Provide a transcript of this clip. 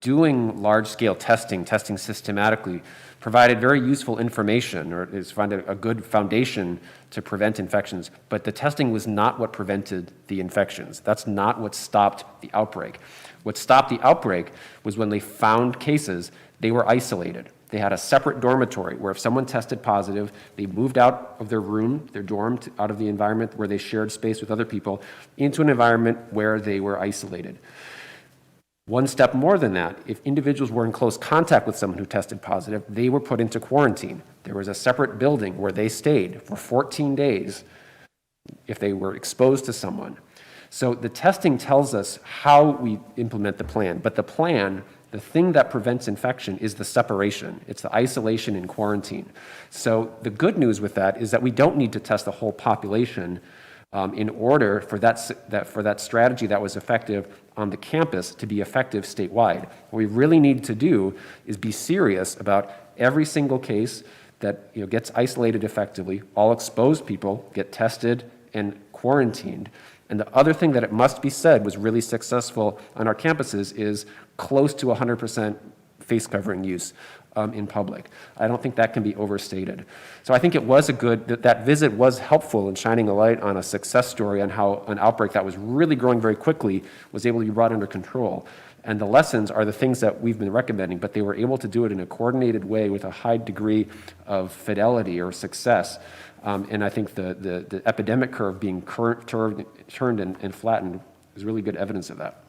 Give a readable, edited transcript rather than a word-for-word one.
doing large-scale testing systematically, provided very useful information, or is found a good foundation to prevent infections, but the testing was not what prevented the infections. That's not what stopped the outbreak. What stopped the outbreak was when they found cases, they were isolated. They had a separate dormitory where if someone tested positive, they moved out of their room, their dorm, out of the environment where they shared space with other people, into an environment where they were isolated. One step more than that, if individuals were in close contact with someone who tested positive, they were put into quarantine. There was a separate building where they stayed for 14 days if they were exposed to someone. So the testing tells us how we implement the plan, but the plan, the thing that prevents infection is the separation. It's the isolation and quarantine. So the good news with that is that we don't need to test the whole population in order for that strategy that was effective on the campus to be effective statewide. What we really need to do is be serious about every single case that gets isolated effectively. All exposed people get tested and quarantined. And the other thing that it must be said was really successful on our campuses is close to 100% face covering use in public. I don't think that can be overstated. So I think it was that visit was helpful in shining a light on a success story on how an outbreak that was really growing very quickly was able to be brought under control. And the lessons are the things that we've been recommending, but they were able to do it in a coordinated way with a high degree of fidelity or success. And I think the epidemic curve being turned and flattened is really good evidence of that.